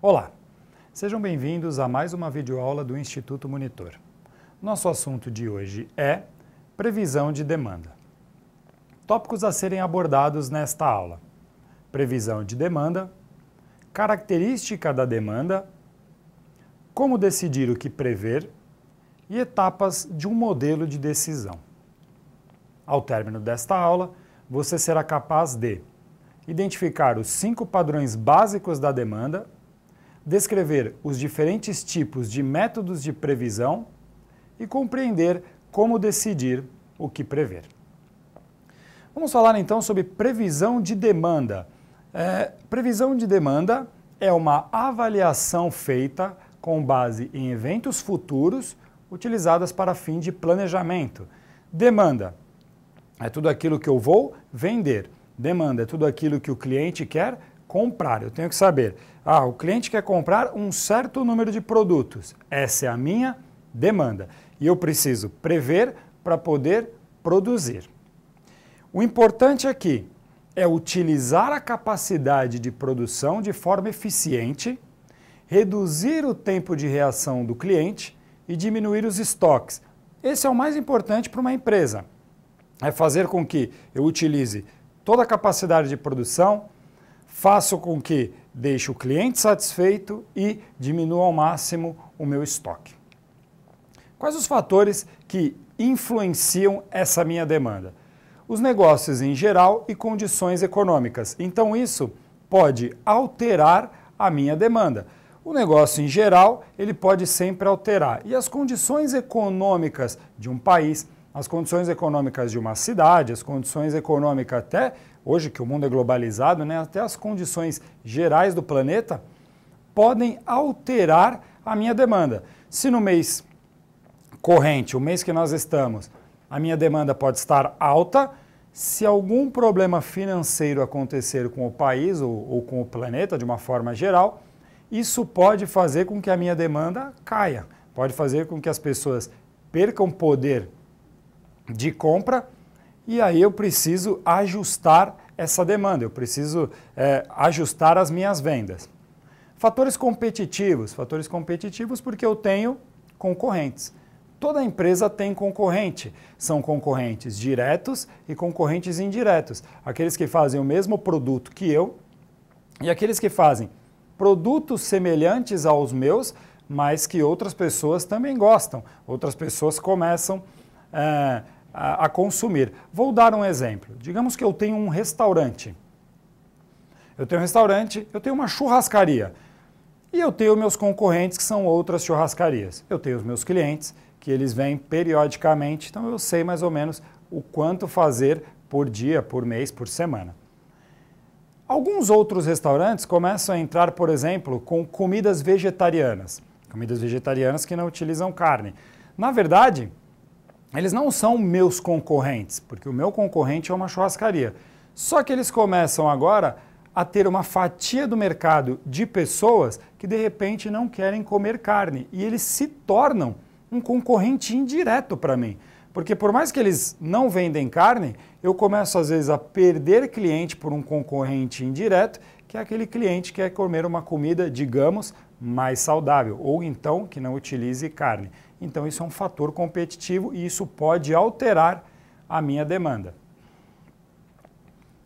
Olá, sejam bem-vindos a mais uma videoaula do Instituto Monitor. Nosso assunto de hoje é previsão de demanda. Tópicos a serem abordados nesta aula: previsão de demanda, característica da demanda, como decidir o que prever e etapas de um modelo de decisão. Ao término desta aula, você será capaz de identificar os 5 padrões básicos da demanda, descrever os diferentes tipos de métodos de previsão e compreender como decidir o que prever. Vamos falar então sobre previsão de demanda. Previsão de demanda é uma avaliação feita com base em eventos futuros utilizadas para fim de planejamento. Demanda é tudo aquilo que eu vou vender. Demanda é tudo aquilo que o cliente quer comprar. Eu tenho que saber, o cliente quer comprar um certo número de produtos. Essa é a minha demanda. E eu preciso prever para poder produzir. O importante aqui é utilizar a capacidade de produção de forma eficiente, reduzir o tempo de reação do cliente e diminuir os estoques. Esse é o mais importante para uma empresa. É fazer com que eu utilize toda a capacidade de produção, faço com que deixe o cliente satisfeito e diminua ao máximo o meu estoque. Quais os fatores que influenciam essa minha demanda? Os negócios em geral e condições econômicas. Então isso pode alterar a minha demanda. O negócio em geral, ele pode sempre alterar. E as condições econômicas de um país, as condições econômicas de uma cidade, as condições econômicas até, hoje que o mundo é globalizado, até as condições gerais do planeta, podem alterar a minha demanda. Se no mês corrente, o mês que nós estamos, a minha demanda pode estar alta, se algum problema financeiro acontecer com o país ou com o planeta de uma forma geral, isso pode fazer com que a minha demanda caia, pode fazer com que as pessoas percam poder de compra e aí eu preciso ajustar essa demanda, eu preciso ajustar as minhas vendas. Fatores competitivos porque eu tenho concorrentes. Toda empresa tem concorrente, são concorrentes diretos e concorrentes indiretos. Aqueles que fazem o mesmo produto que eu e aqueles que fazem produtos semelhantes aos meus, mas que outras pessoas também gostam, outras pessoas começam a consumir. Vou dar um exemplo. Digamos que eu tenho um restaurante. Eu tenho uma churrascaria. E eu tenho meus concorrentes que são outras churrascarias. Eu tenho os meus clientes que eles vêm periodicamente, então eu sei mais ou menos o quanto fazer por dia, por mês, por semana. Alguns outros restaurantes começam a entrar, por exemplo, com comidas vegetarianas que não utilizam carne. Na verdade, eles não são meus concorrentes, porque o meu concorrente é uma churrascaria. Só que eles começam agora a ter uma fatia do mercado de pessoas que de repente não querem comer carne e eles se tornam um concorrente indireto para mim. Porque por mais que eles não vendem carne, eu começo às vezes a perder cliente por um concorrente indireto, que é aquele cliente que quer comer uma comida, digamos, mais saudável, ou então que não utilize carne. Então isso é um fator competitivo e isso pode alterar a minha demanda.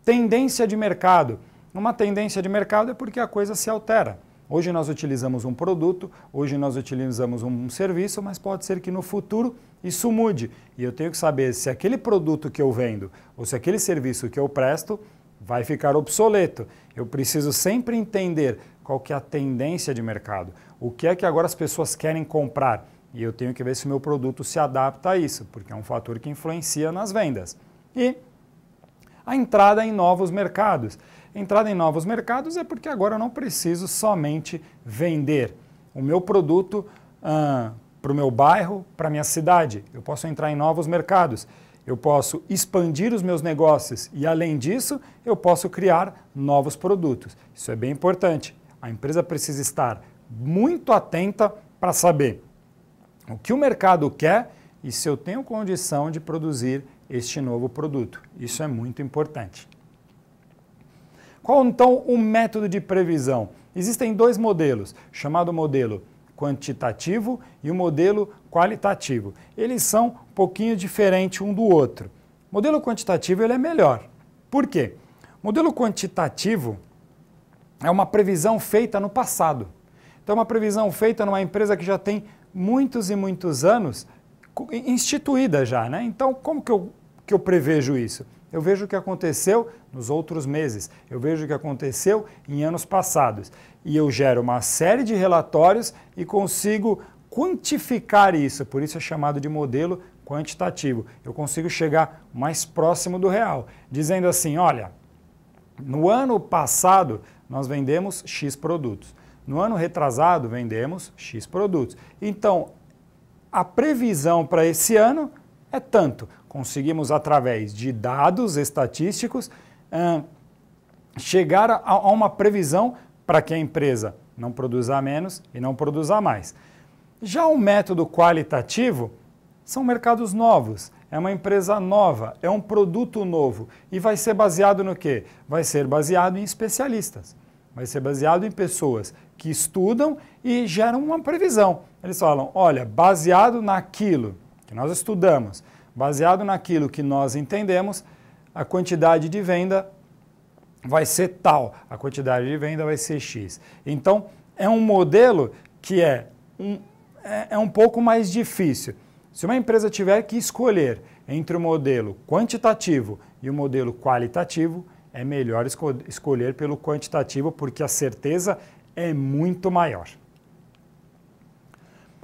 Tendência de mercado. Uma tendência de mercado é porque a coisa se altera. Hoje nós utilizamos um produto, hoje nós utilizamos um serviço, mas pode ser que no futuro isso mude. E eu tenho que saber se aquele produto que eu vendo ou se aquele serviço que eu presto vai ficar obsoleto. Eu preciso sempre entender qual que é a tendência de mercado. O que é que agora as pessoas querem comprar? E eu tenho que ver se o meu produto se adapta a isso, porque é um fator que influencia nas vendas. E a entrada em novos mercados. Entrada em novos mercados é porque agora eu não preciso somente vender o meu produto para o meu bairro, para a minha cidade. Eu posso entrar em novos mercados, eu posso expandir os meus negócios e, além disso, eu posso criar novos produtos. Isso é bem importante. A empresa precisa estar muito atenta para saber o que o mercado quer e se eu tenho condição de produzir este novo produto. Isso é muito importante. Qual então o método de previsão? Existem dois modelos, chamado modelo quantitativo e o modelo qualitativo. Eles são um pouquinho diferentes um do outro. O modelo quantitativo ele é melhor. Por quê? O modelo quantitativo é uma previsão feita no passado. Então, é uma previsão feita numa empresa que já tem muitos e muitos anos instituída já, né? Então, como que eu prevejo isso? Eu vejo o que aconteceu nos outros meses, eu vejo o que aconteceu em anos passados. E eu gero uma série de relatórios e consigo quantificar isso, por isso é chamado de modelo quantitativo. Eu consigo chegar mais próximo do real, dizendo assim, olha, no ano passado nós vendemos X produtos, no ano retrasado vendemos X produtos. Então, a previsão para esse ano é tanto. Conseguimos, através de dados estatísticos, chegar a uma previsão para que a empresa não produza menos e não produza mais. Já o método qualitativo são mercados novos, é uma empresa nova, é um produto novo e vai ser baseado no quê? Vai ser baseado em especialistas, vai ser baseado em pessoas que estudam e geram uma previsão. Eles falam, olha, baseado naquilo que nós estudamos, baseado naquilo que nós entendemos, a quantidade de venda vai ser tal, a quantidade de venda vai ser X. Então, é um modelo que é um pouco mais difícil. Se uma empresa tiver que escolher entre o modelo quantitativo e o modelo qualitativo, é melhor escolher pelo quantitativo, porque a certeza é muito maior.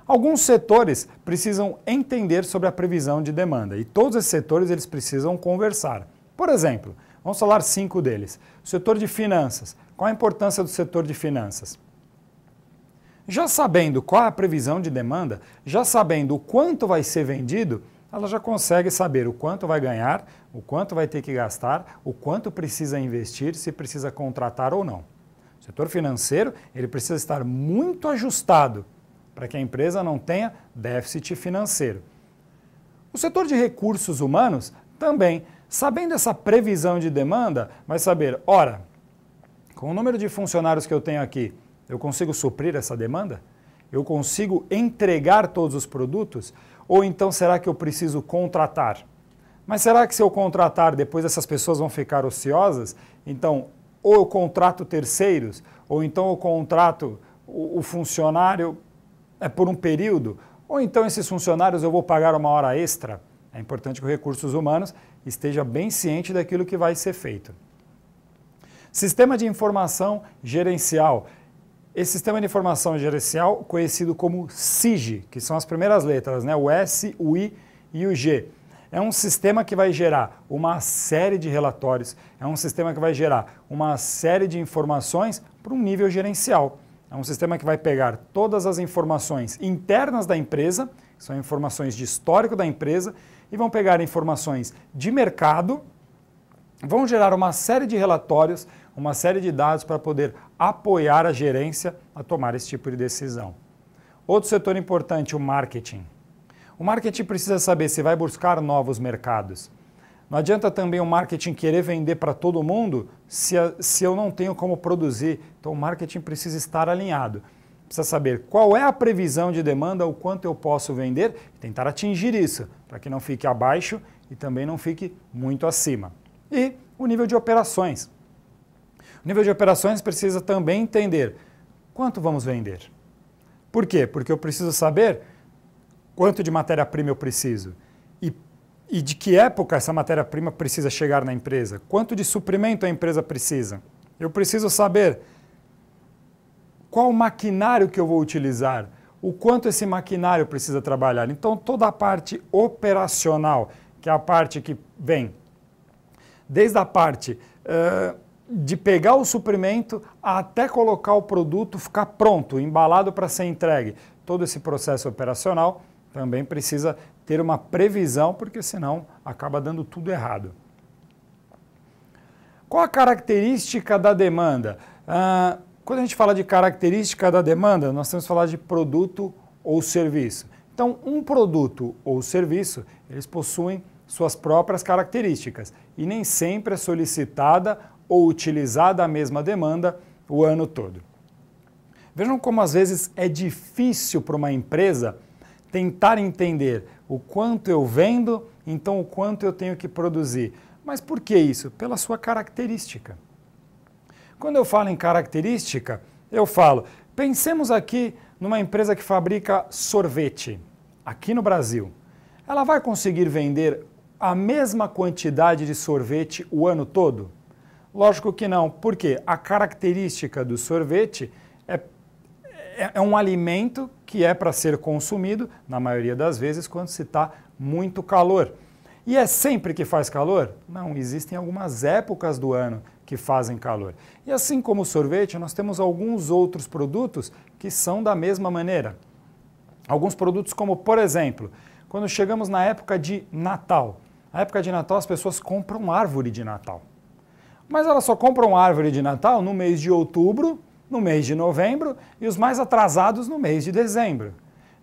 Alguns setores precisam entender sobre a previsão de demanda e todos esses setores eles precisam conversar. Por exemplo, vamos falar 5 deles. O setor de finanças. Qual a importância do setor de finanças? Já sabendo qual é a previsão de demanda, já sabendo o quanto vai ser vendido, ela já consegue saber o quanto vai ganhar, o quanto vai ter que gastar, o quanto precisa investir, se precisa contratar ou não. O setor financeiro ele precisa estar muito ajustado para que a empresa não tenha déficit financeiro. O setor de recursos humanos também, sabendo essa previsão de demanda, vai saber, ora, com o número de funcionários que eu tenho aqui, eu consigo suprir essa demanda? Eu consigo entregar todos os produtos? Ou então será que eu preciso contratar? Mas será que se eu contratar, depois essas pessoas vão ficar ociosas? Então, ou eu contrato terceiros, ou então eu contrato o funcionário por um período, ou então esses funcionários eu vou pagar uma hora extra. É importante que os recursos humanos esteja bem ciente daquilo que vai ser feito. Sistema de informação gerencial. Esse sistema de informação gerencial, conhecido como SIG, que são as primeiras letras, né? O S, o I e o G. É um sistema que vai gerar uma série de relatórios, é um sistema que vai gerar uma série de informações para um nível gerencial. É um sistema que vai pegar todas as informações internas da empresa, que são informações de histórico da empresa, e vão pegar informações de mercado, vão gerar uma série de relatórios, uma série de dados para poder apoiar a gerência a tomar esse tipo de decisão. Outro setor importante, o marketing. O marketing precisa saber se vai buscar novos mercados. Não adianta também o marketing querer vender para todo mundo se eu não tenho como produzir. Então o marketing precisa estar alinhado. Precisa saber qual é a previsão de demanda, o quanto eu posso vender e tentar atingir isso, para que não fique abaixo e também não fique muito acima. E o nível de operações. O nível de operações precisa também entender quanto vamos vender. Por quê? Porque eu preciso saber quanto de matéria-prima eu preciso e de que época essa matéria-prima precisa chegar na empresa, quanto de suprimento a empresa precisa. Eu preciso saber qual maquinário que eu vou utilizar, o quanto esse maquinário precisa trabalhar. Então, toda a parte operacional, que é a parte que vem desde a parte de pegar o suprimento até colocar o produto, ficar pronto, embalado para ser entregue. Todo esse processo operacional também precisa ter uma previsão, porque senão acaba dando tudo errado. Qual a característica da demanda? Quando a gente fala de característica da demanda, nós temos que falar de produto ou serviço. Então, um produto ou serviço, eles possuem suas próprias características e nem sempre é solicitada ou utilizada a mesma demanda o ano todo. Vejam como às vezes é difícil para uma empresa tentar entender o quanto eu vendo, então o quanto eu tenho que produzir. Mas por que isso? Pela sua característica. Quando eu falo em característica, eu falo, pensemos aqui numa empresa que fabrica sorvete, aqui no Brasil. Ela vai conseguir vender a mesma quantidade de sorvete o ano todo? Lógico que não, porque a característica do sorvete é um alimento que é para ser consumido, na maioria das vezes, quando se está muito calor. E é sempre que faz calor? Não, existem algumas épocas do ano que fazem calor. E assim como o sorvete, nós temos alguns outros produtos que são da mesma maneira. Alguns produtos como, por exemplo, quando chegamos na época de Natal. Na época de Natal as pessoas compram árvore de Natal. Mas elas só compram árvore de Natal no mês de outubro, no mês de novembro e os mais atrasados no mês de dezembro.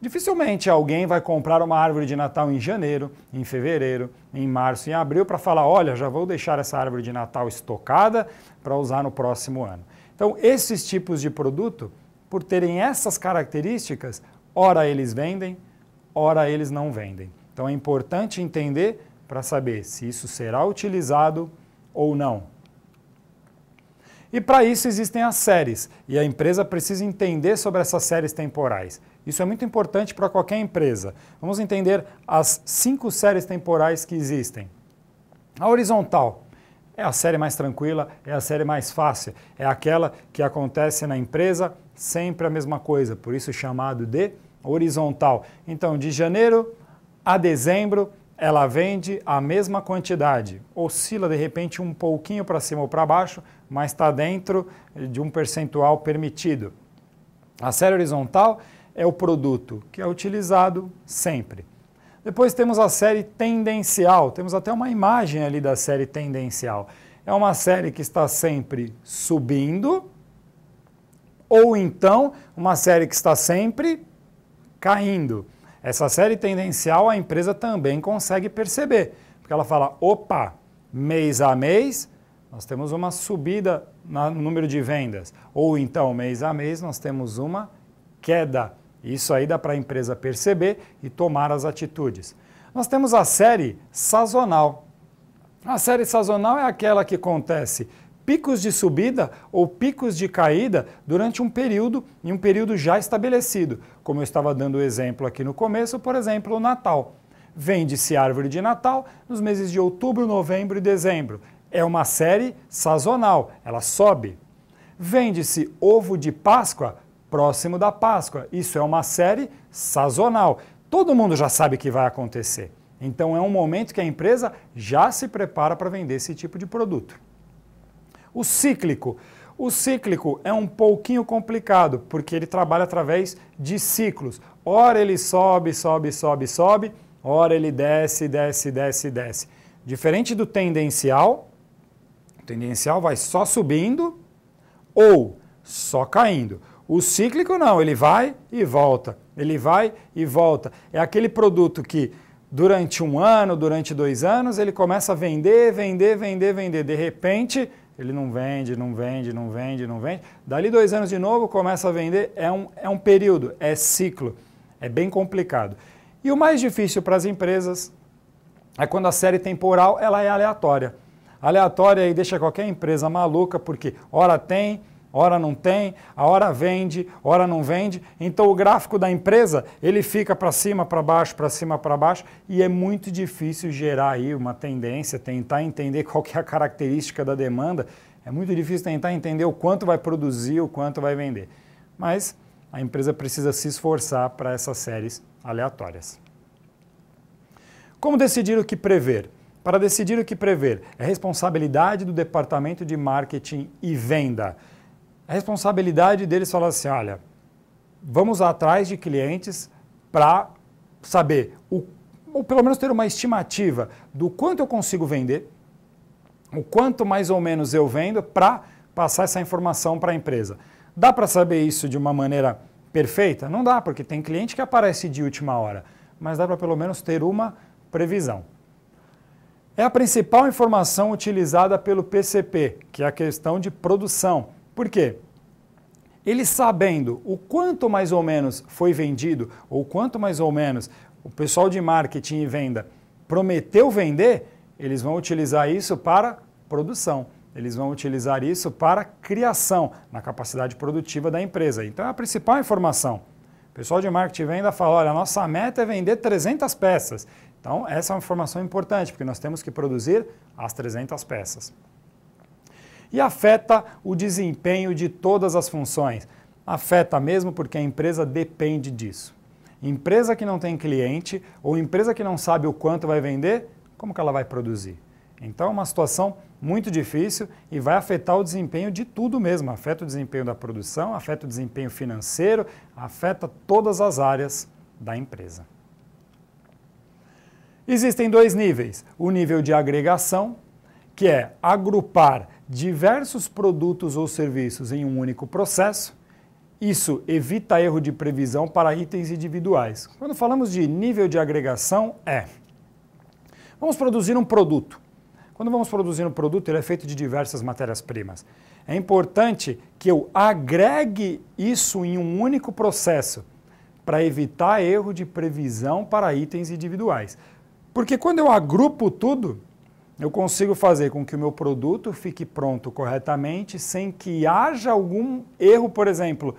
Dificilmente alguém vai comprar uma árvore de Natal em janeiro, em fevereiro, em março e em abril para falar, olha, já vou deixar essa árvore de Natal estocada para usar no próximo ano. Então, esses tipos de produto, por terem essas características, ora eles vendem, ora eles não vendem. Então, é importante entender para saber se isso será utilizado ou não. E para isso existem as séries, e a empresa precisa entender sobre essas séries temporais. Isso é muito importante para qualquer empresa. Vamos entender as 5 séries temporais que existem. A horizontal é a série mais tranquila, é a série mais fácil, é aquela que acontece na empresa sempre a mesma coisa, por isso chamado de horizontal. Então, de janeiro a dezembro, ela vende a mesma quantidade, oscila de repente um pouquinho para cima ou para baixo, mas está dentro de um percentual permitido. A série horizontal é o produto que é utilizado sempre. Depois temos a série tendencial, temos até uma imagem ali da série tendencial. É uma série que está sempre subindo, ou então uma série que está sempre caindo. Essa série tendencial a empresa também consegue perceber, porque ela fala, opa, mês a mês nós temos uma subida no número de vendas, ou então mês a mês nós temos uma queda. Isso aí dá para a empresa perceber e tomar as atitudes. Nós temos a série sazonal. A série sazonal é aquela que acontece picos de subida ou picos de caída durante um período, em um período já estabelecido. Como eu estava dando o exemplo aqui no começo, por exemplo, o Natal. Vende-se árvore de Natal nos meses de outubro, novembro e dezembro. É uma série sazonal, ela sobe. Vende-se ovo de Páscoa próximo da Páscoa. Isso é uma série sazonal. Todo mundo já sabe que vai acontecer. Então é um momento que a empresa já se prepara para vender esse tipo de produto. O cíclico. O cíclico é um pouquinho complicado, porque ele trabalha através de ciclos. Ora ele sobe, sobe, sobe, sobe, ora ele desce, desce, desce, desce. Diferente do tendencial, o tendencial vai só subindo ou só caindo. O cíclico não, ele vai e volta, ele vai e volta. É aquele produto que durante um ano, durante 2 anos, ele começa a vender, vender, vender, vender. De repente, ele não vende, não vende, não vende, não vende. Dali 2 anos de novo, começa a vender. É um período, é ciclo. É bem complicado. E o mais difícil para as empresas é quando a série temporal ela é aleatória. Aleatória aí deixa qualquer empresa maluca, porque hora tem, hora não tem, a hora vende, hora não vende. Então o gráfico da empresa, ele fica para cima, para baixo, para cima, para baixo, e é muito difícil gerar aí uma tendência, tentar entender qual que é a característica da demanda. É muito difícil tentar entender o quanto vai produzir, o quanto vai vender. Mas a empresa precisa se esforçar para essas séries aleatórias. Como decidir o que prever? Para decidir o que prever, é responsabilidade do departamento de marketing e venda. A responsabilidade deles falar assim, olha, vamos atrás de clientes para saber, ou pelo menos ter uma estimativa do quanto eu consigo vender, o quanto mais ou menos eu vendo para passar essa informação para a empresa. Dá para saber isso de uma maneira perfeita? Não dá, porque tem cliente que aparece de última hora, mas dá para pelo menos ter uma previsão. É a principal informação utilizada pelo PCP, que é a questão de produção. Por quê? ele sabendo o quanto mais ou menos foi vendido, ou quanto mais ou menos o pessoal de marketing e venda prometeu vender, eles vão utilizar isso para produção. Eles vão utilizar isso para criação na capacidade produtiva da empresa. Então é a principal informação. O pessoal de marketing e venda fala, olha, a nossa meta é vender 300 peças. Então essa é uma informação importante, porque nós temos que produzir as 300 peças. E afeta o desempenho de todas as funções. Afeta mesmo porque a empresa depende disso. Empresa que não tem cliente ou empresa que não sabe o quanto vai vender, como que ela vai produzir? Então é uma situação muito difícil e vai afetar o desempenho de tudo mesmo. Afeta o desempenho da produção, afeta o desempenho financeiro, afeta todas as áreas da empresa. Existem dois níveis. O nível de agregação, que é agrupar diversos produtos ou serviços em um único processo. Isso evita erro de previsão para itens individuais. Quando falamos de nível de agregação, vamos produzir um produto. Quando vamos produzir um produto, ele é feito de diversas matérias-primas. É importante que eu agregue isso em um único processo para evitar erro de previsão para itens individuais. Porque quando eu agrupo tudo, eu consigo fazer com que o meu produto fique pronto corretamente sem que haja algum erro, por exemplo,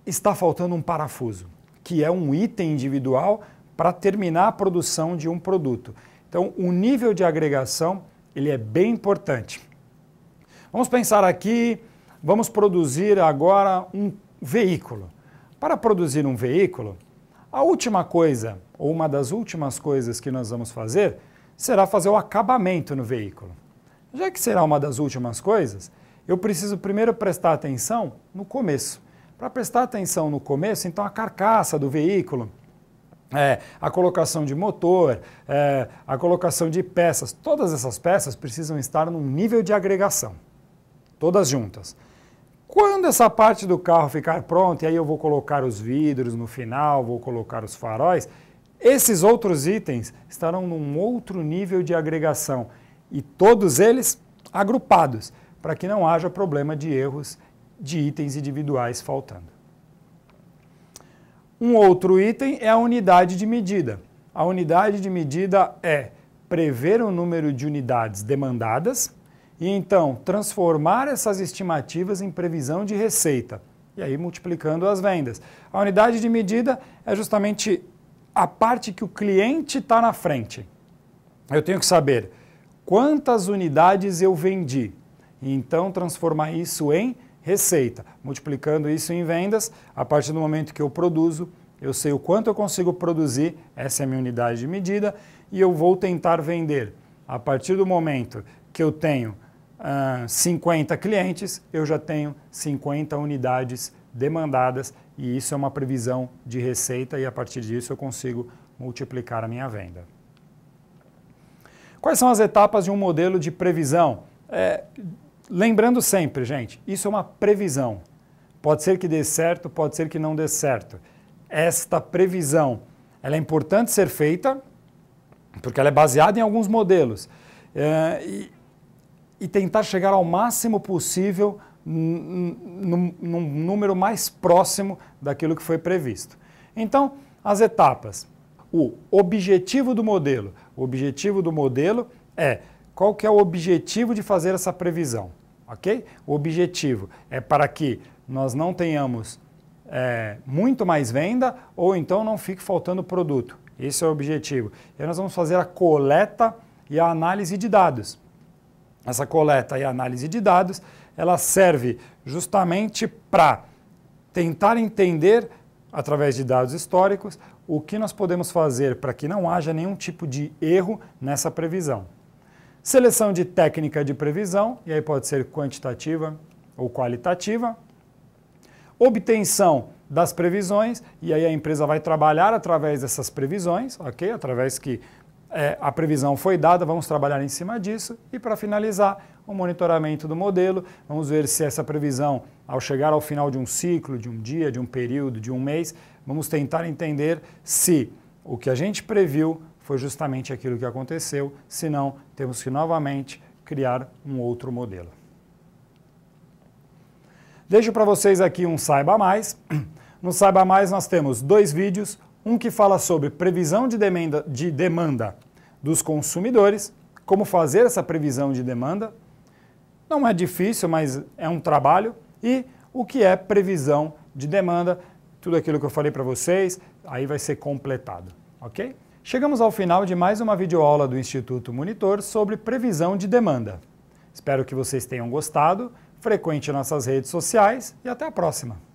está faltando um parafuso, que é um item individual para terminar a produção de um produto. Então, o nível de agregação, ele é bem importante. Vamos pensar aqui, vamos produzir agora um veículo. Para produzir um veículo, a última coisa, ou uma das últimas coisas que nós vamos fazer, será fazer o acabamento no veículo. Já que será uma das últimas coisas, eu preciso primeiro prestar atenção no começo. Para prestar atenção no começo, então a carcaça do veículo, a colocação de motor, a colocação de peças, todas essas peças precisam estar num nível de agregação, todas juntas. Quando essa parte do carro ficar pronta, e aí eu vou colocar os vidros no final, vou colocar os faróis, esses outros itens estarão num outro nível de agregação e todos eles agrupados, para que não haja problema de erros de itens individuais faltando. Um outro item é a unidade de medida. A unidade de medida é prever o número de unidades demandadas e então transformar essas estimativas em previsão de receita, e aí multiplicando as vendas. A unidade de medida é justamente a parte que o cliente está na frente. Eu tenho que saber quantas unidades eu vendi e então transformar isso em receita, multiplicando isso em vendas. A partir do momento que eu produzo, eu sei o quanto eu consigo produzir, essa é a minha unidade de medida, e eu vou tentar vender. A partir do momento que eu tenho 50 clientes, eu já tenho 50 unidades demandadas, e isso é uma previsão de receita, e a partir disso eu consigo multiplicar a minha venda. Quais são as etapas de um modelo de previsão? Lembrando sempre, gente, isso é uma previsão. Pode ser que dê certo, pode ser que não dê certo. Esta previsão, ela é importante ser feita, porque ela é baseada em alguns modelos, e tentar chegar ao máximo possível num número mais próximo daquilo que foi previsto. Então, as etapas. O objetivo do modelo. O objetivo do modelo é qual que é o objetivo de fazer essa previsão, ok? O objetivo é para que nós não tenhamos muito mais venda ou então não fique faltando produto. Esse é o objetivo. E nós vamos fazer a coleta e a análise de dados. Essa coleta e análise de dados, ela serve justamente para tentar entender, através de dados históricos, o que nós podemos fazer para que não haja nenhum tipo de erro nessa previsão. Seleção de técnica de previsão, e aí pode ser quantitativa ou qualitativa. Obtenção das previsões, e aí a empresa vai trabalhar através dessas previsões, ok? Através que a previsão foi dada, vamos trabalhar em cima disso. E para finalizar, o monitoramento do modelo, vamos ver se essa previsão, ao chegar ao final de um ciclo, de um dia, de um período, de um mês, vamos tentar entender se o que a gente previu foi justamente aquilo que aconteceu, se não, temos que novamente criar um outro modelo. Deixo para vocês aqui um Saiba Mais. No Saiba Mais nós temos 2 vídeos, um que fala sobre previsão de demanda dos consumidores, como fazer essa previsão de demanda. Não é difícil, mas é um trabalho. E o que é previsão de demanda, tudo aquilo que eu falei para vocês, aí vai ser completado, ok? Chegamos ao final de mais uma videoaula do Instituto Monitor sobre previsão de demanda. Espero que vocês tenham gostado, frequente nossas redes sociais e até a próxima!